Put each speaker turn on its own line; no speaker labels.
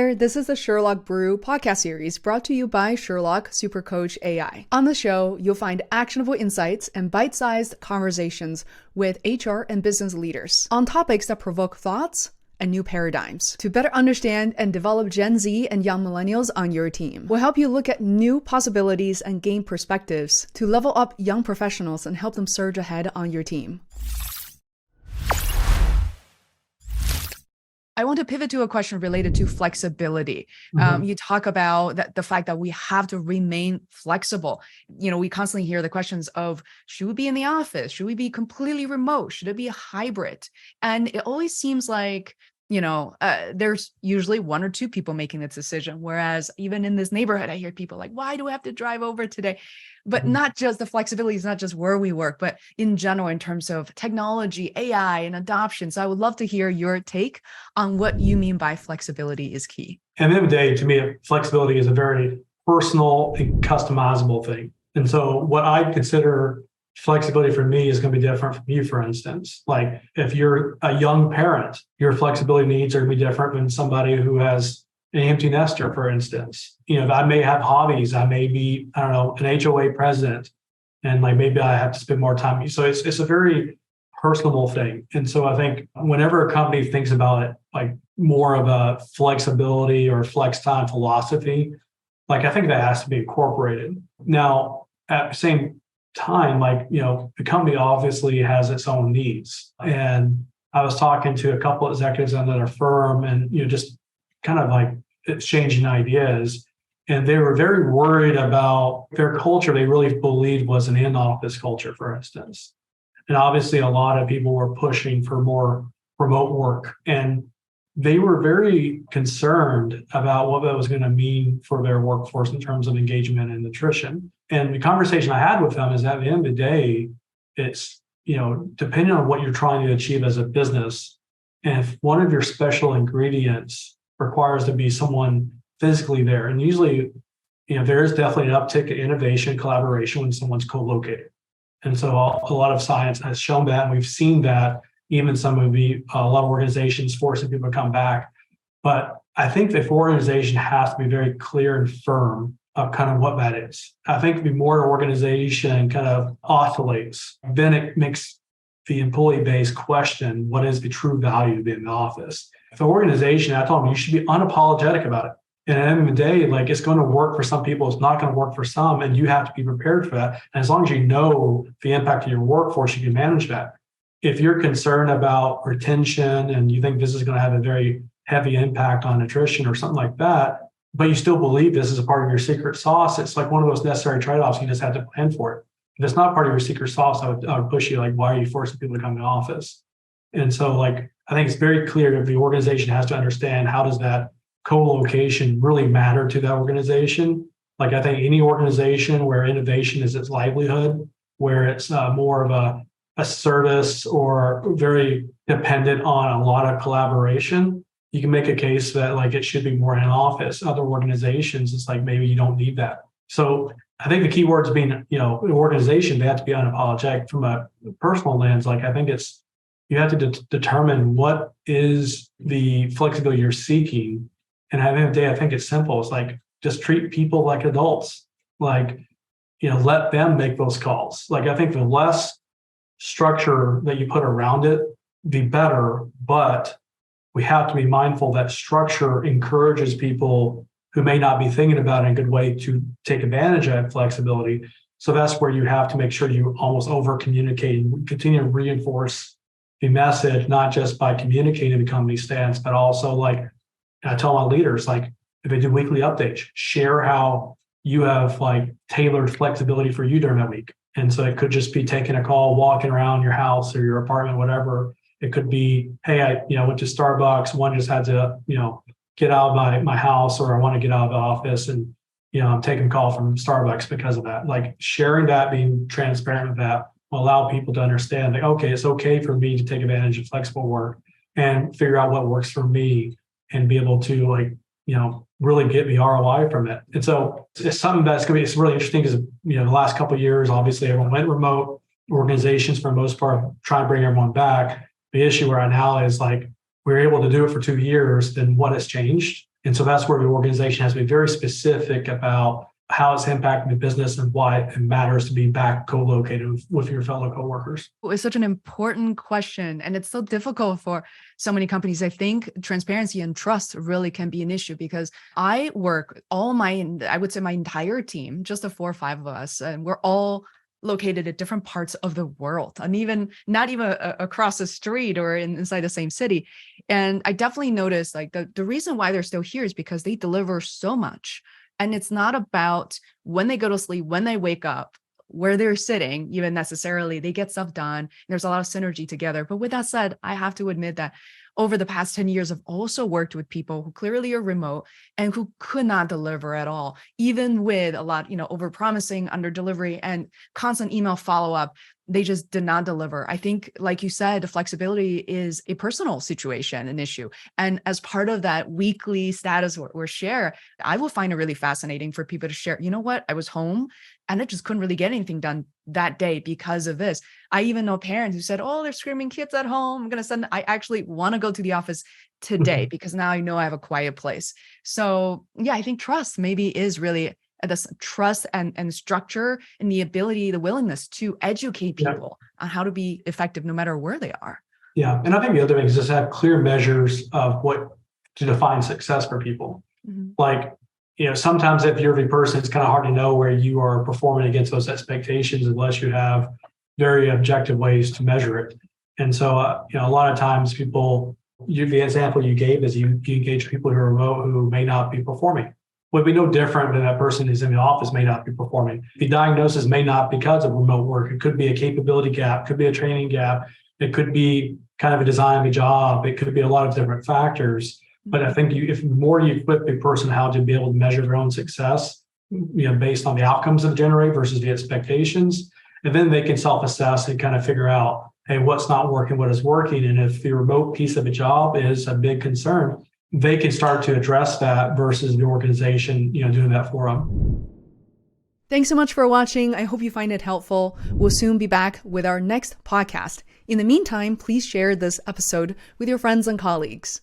there, this is the Sherlock Brew Podcast series brought to you by Sherlock Supercoach AI. On the show, you'll find actionable insights and bite-sized conversations with HR and business leaders on topics that provoke thoughts and new paradigms to better understand and develop Gen Z and young millennials on your team. We'll help you look at new possibilities and gain perspectives to level up young professionals and help them surge ahead on your team. I want to pivot to a question related to flexibility. You talk about the fact that we have to remain flexible. You know, we constantly hear the questions of, should we be in the office? Should we be completely remote? Should it be a hybrid? And it always seems like, there's usually one or two people making this decision. Whereas even in this neighborhood, I hear people like, why do I have to drive over today? But not just the flexibility is not just where we work, but in general, in terms of technology, AI, and adoption. So I would love to hear your take on what you mean by flexibility is key.
At the end of the day, to me, flexibility is a very personal and customizable thing. And so what I consider flexibility for me is going to be different from you, for instance. Like if you're a young parent, your flexibility needs are going to be different than somebody who has an empty nester, for instance. I may have hobbies. I may be, an HOA president, and maybe I have to spend more time. So it's a very personable thing. And so I think whenever a company thinks about it, like more of a flexibility or flex time philosophy, I think that has to be incorporated. Now, at the same time, the company obviously has its own needs. And I was talking to a couple of executives at our firm and, just kind of exchanging ideas. And they were very worried about their culture. They really believed was an in-office culture, for instance. And obviously a lot of people were pushing for more remote work. And they were very concerned about what that was going to mean for their workforce in terms of engagement and attrition. And the conversation I had with them is at the end of the day, it's, depending on what you're trying to achieve as a business, and if one of your special ingredients requires to be someone physically there, and usually, there is definitely an uptick in innovation, collaboration when someone's co-located. And so a lot of science has shown that, and we've seen that even a lot of organizations forcing people to come back. But I think the organization has to be very clear and firm of kind of what that is. I think the more an organization kind of oscillates, then it makes the employee base question what is the true value to be in the office. If the organization, I told them, you should be unapologetic about it. And at the end of the day, it's going to work for some people, it's not going to work for some, and you have to be prepared for that. And as long as you know the impact of your workforce, you can manage that. If you're concerned about retention and you think this is going to have a very heavy impact on attrition or something like that, but you still believe this is a part of your secret sauce, it's like one of those necessary trade-offs. You just have to plan for it. If it's not part of your secret sauce, I would push you, why are you forcing people to come to the office? And so I think it's very clear that the organization has to understand how does that co-location really matter to that organization. I think any organization where innovation is its livelihood, where it's more of a service or very dependent on a lot of collaboration, you can make a case that it should be more in an office. Other organizations, it's maybe you don't need that. So I think the key words being, an organization, they have to be unapologetic. From a personal lens, I think it's, you have to determine what is the flexibility you're seeking. And at the end of the day, I think it's simple. It's just treat people like adults. Let them make those calls. I think the less structure that you put around it, the better. But we have to be mindful that structure encourages people who may not be thinking about it in a good way to take advantage of flexibility. So that's where you have to make sure you almost over-communicate and continue to reinforce the message, not just by communicating the company stance, but also I tell my leaders, if they do weekly updates, share how you have tailored flexibility for you during that week. And so it could just be taking a call, walking around your house or your apartment, whatever. It could be, hey, I went to Starbucks. One just had to, get out of my house, or I want to get out of the office, and I'm taking a call from Starbucks because of that. Sharing that, being transparent with that, will allow people to understand okay, it's okay for me to take advantage of flexible work and figure out what works for me and be able to really get the ROI from it. And so it's something that's going to be, it's really interesting because, the last couple of years, obviously everyone went remote. Organizations for the most part try to bring everyone back. The issue right now is we're able to do it for 2 years, then what has changed? And so that's where the organization has to be very specific about how it's impacting the business and why it matters to be back co-located with your fellow coworkers.
It's such an important question, and it's so difficult for so many companies. I think transparency and trust really can be an issue because I work I would say my entire team, just the 4 or 5 of us, and we're all located at different parts of the world, and even not even across the street or inside the same city. And I definitely noticed like the reason why they're still here is because they deliver so much. And it's not about when they go to sleep, when they wake up, where they're sitting, even necessarily. They get stuff done. There's a lot of synergy together. But with that said, I have to admit that over the past 10 years, I've also worked with people who clearly are remote and who could not deliver at all, even with a lot, over promising, under delivery, and constant email follow-up. They just did not deliver. I think, like you said, flexibility is a personal situation, an issue. And as part of that weekly status or share, I will find it really fascinating for people to share, you know what, I was home and I just couldn't really get anything done that day because of this. I even know parents who said, oh, they're screaming kids at home. I'm going to I actually want to go to the office today because now I know I have a quiet place. So yeah, I think trust maybe is really this trust and structure and the ability, the willingness to educate people on how to be effective no matter where they are.
Yeah. And I think the other thing is just have clear measures of what to define success for people. Mm-hmm. Like, sometimes if you're the person, it's kind of hard to know where you are performing against those expectations unless you have very objective ways to measure it. And so, a lot of times the example you gave is you engage people who are remote who may not be performing. Would be no different than that person who's in the office may not be performing. The diagnosis may not because of remote work. It could be a capability gap, could be a training gap. It could be kind of a design of a job. It could be a lot of different factors. But I think if more you equip a person how to be able to measure their own success, based on the outcomes that generate versus the expectations, and then they can self-assess and kind of figure out, hey, what's not working, what is working. And if the remote piece of a job is a big concern, they can start to address that versus the organization, doing that for them.
Thanks so much for watching. I hope you find it helpful. We'll soon be back with our next podcast. In the meantime, please share this episode with your friends and colleagues.